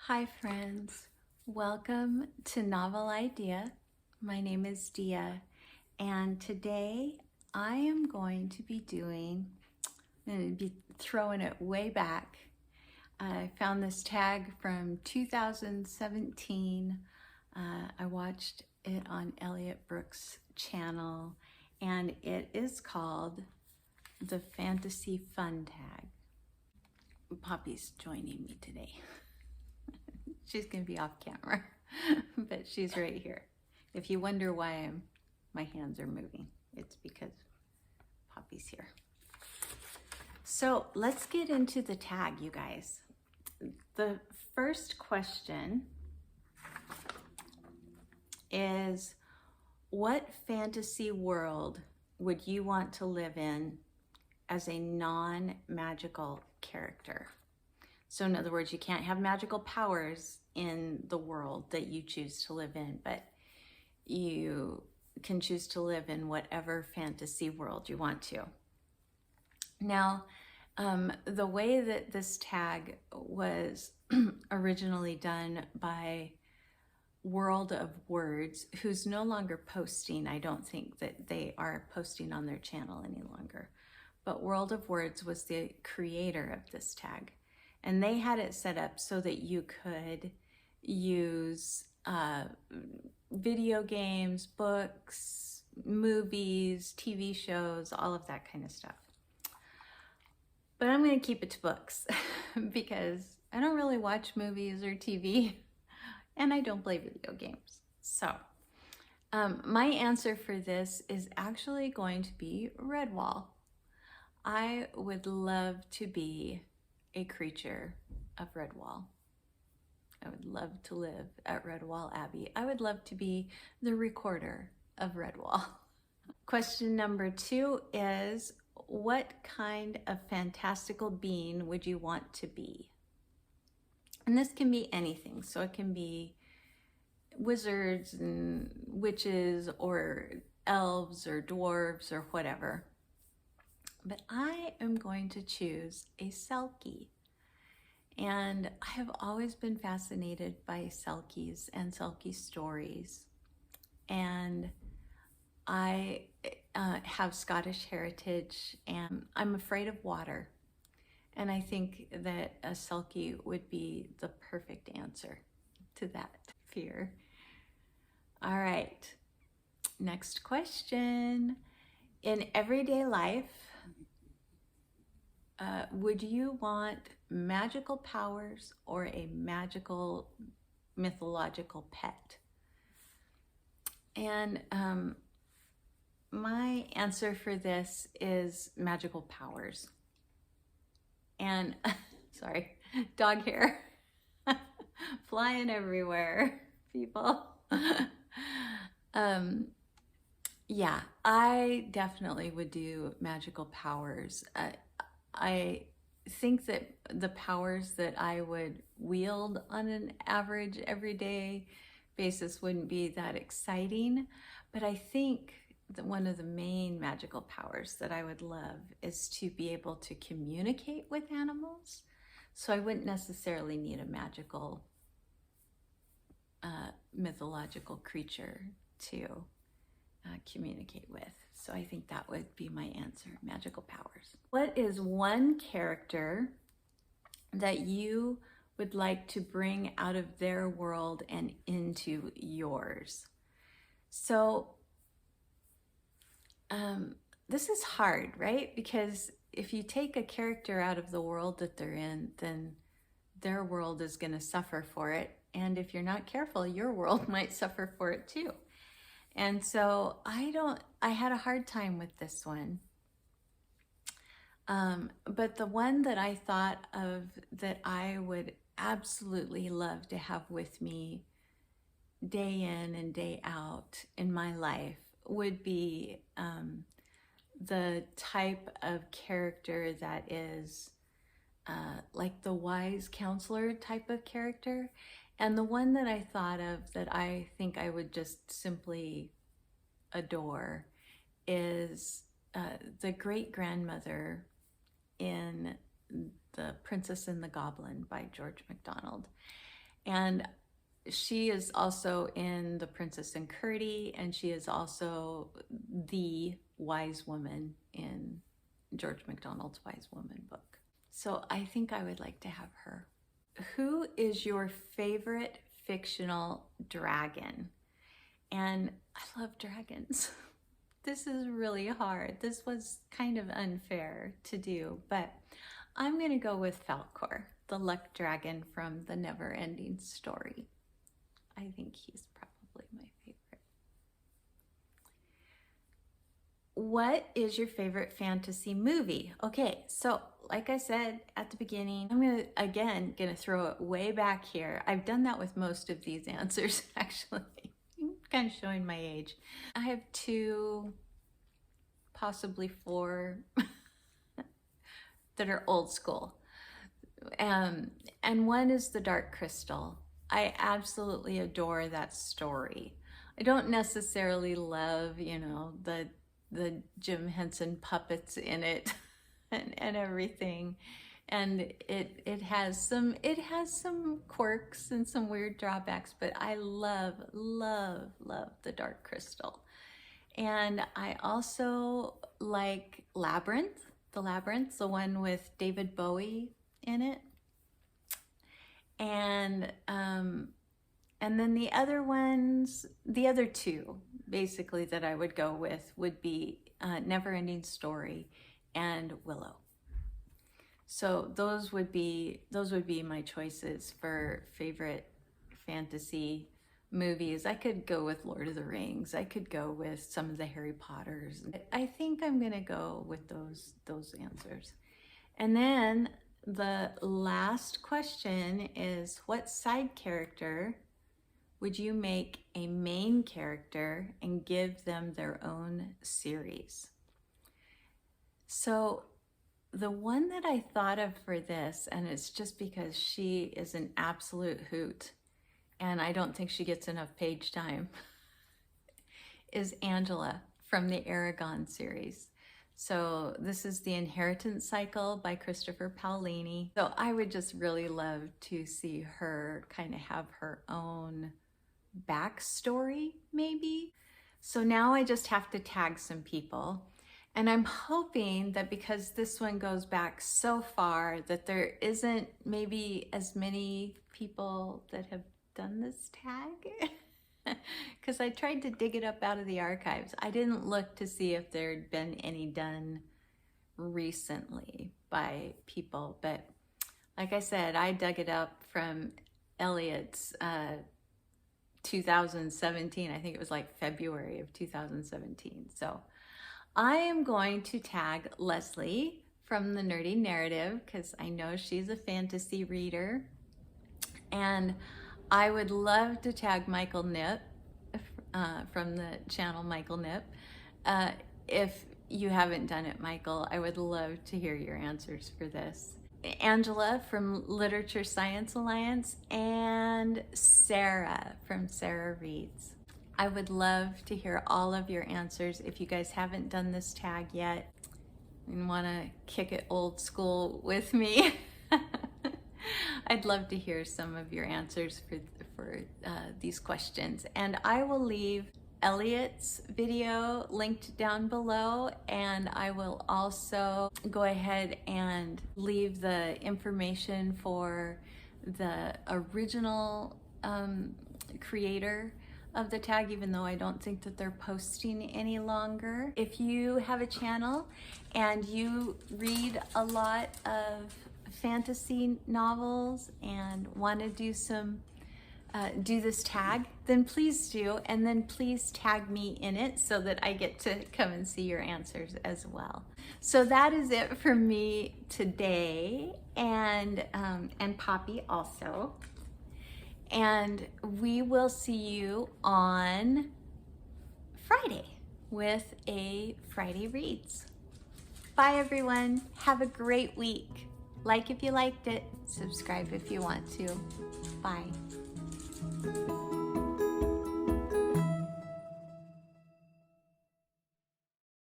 Hi friends, welcome to Novel Idea. My name is Dia, and today I am going to be throwing it way back. I found this tag from 2017. I watched it on Elliot Brooks' channel, and it is called the Fantasy Fun Tag. Poppy's joining me today. She's gonna be off camera, but she's right here. If you wonder why my hands are moving, it's because Poppy's here. So let's get into the tag, you guys. The first question is, what fantasy world would you want to live in as a non-magical character? So in other words, you can't have magical powers in the world that you choose to live in, but you can choose to live in whatever fantasy world you want to. Now, the way that this tag was originally done by World of Words, who's no longer posting, I don't think that they are posting on their channel any longer, but World of Words was the creator of this tag. And they had it set up so that you could use video games, books, movies, TV shows, all of that kind of stuff. But I'm going to keep it to books because I don't really watch movies or TV, and I don't play video games. So my answer for this is actually going to be Redwall. I would love to be a creature of Redwall. I would love to live at Redwall Abbey. I would love to be the recorder of Redwall. Question number 2 is, what kind of fantastical being would you want to be? And this can be anything. So it can be wizards and witches or elves or dwarves or whatever. But I am going to choose a Selkie. And I have always been fascinated by Selkies and Selkie stories. And I have Scottish heritage, and I'm afraid of water. And I think that a Selkie would be the perfect answer to that fear. All right, next question. In everyday life, would you want magical powers or a magical mythological pet? And my answer for this is magical powers. And sorry, dog hair flying everywhere, people. Yeah, I definitely would do magical powers. I think that the powers that I would wield on an average everyday basis wouldn't be that exciting, but I think that one of the main magical powers that I would love is to be able to communicate with animals. So I wouldn't necessarily need a magical mythological creature to communicate with. So I think that would be my answer, magical powers. What is one character that you would like to bring out of their world and into yours? So this is hard, right? Because if you take a character out of the world that they're in, then their world is going to suffer for it. And if you're not careful, your world might suffer for it too. And so I had a hard time with this one. But the one that I thought of that I would absolutely love to have with me day in and day out in my life would be the type of character that is like the wise counselor type of character. And the one that I thought of that I think I would just simply adore is the great-grandmother in The Princess and the Goblin by George MacDonald. And she is also in The Princess and Curdie, and she is also the wise woman in George MacDonald's Wise Woman book. So I think I would like to have her. Who is your favorite fictional dragon? And I love dragons. This is really hard. This was kind of unfair to do, but I'm gonna go with Falkor, the luck dragon from the Never Ending Story. I think he's probably my favorite. What is your favorite fantasy movie? Okay, so like I said at the beginning, I'm gonna throw it way back here. I've done that with most of these answers, actually. I'm kind of showing my age. I have 2, possibly 4 that are old school. And one is The Dark Crystal. I absolutely adore that story. I don't necessarily love, you know, the Jim Henson puppets in it and everything. And it has some quirks and some weird drawbacks, but I love The Dark Crystal. And I also like Labyrinth, the one with David Bowie in it. And then the other ones, the other 2 basically that I would go with would be Never Ending Story and Willow. So those would be my choices for favorite fantasy movies. I could go with Lord of the Rings. I could go with some of the Harry Potters. I think I'm gonna go with those answers. And then the last question is, what side character would you make a main character and give them their own series? So the one that I thought of for this, and it's just because she is an absolute hoot, and I don't think she gets enough page time, is Angela from the Aragon series. So this is The Inheritance Cycle by Christopher Paolini. So I would just really love to see her kind of have her own backstory, maybe. So now I just have to tag some people. And I'm hoping that because this one goes back so far that there isn't maybe as many people that have done this tag. Because I tried to dig it up out of the archives. I didn't look to see if there'd been any done recently by people, but like I said, I dug it up from Elliot's 2017. I think it was like February of 2017. So I am going to tag Lezlie from the Nerdy Narrative because I know she's a fantasy reader, and I would love to tag Michael Nip from the channel Michael Nip. If you haven't done it, Michael, I would love to hear your answers for this. Angela from Literature Science Alliance, and Sarah from Sarah Reads. I would love to hear all of your answers. If you guys haven't done this tag yet and want to kick it old school with me, I'd love to hear some of your answers for these questions. And I will leave Elliot's video linked down below, and I will also go ahead and leave the information for the original creator of the tag, even though I don't think that they're posting any longer. If you have a channel and you read a lot of fantasy novels and want to do this tag, then please do, and then please tag me in it so that I get to come and see your answers as well. So that is it for me today, and Poppy also. And we will see you on Friday with a Friday Reads. Bye everyone, have a great week. Like if you liked it, subscribe if you want to. Bye.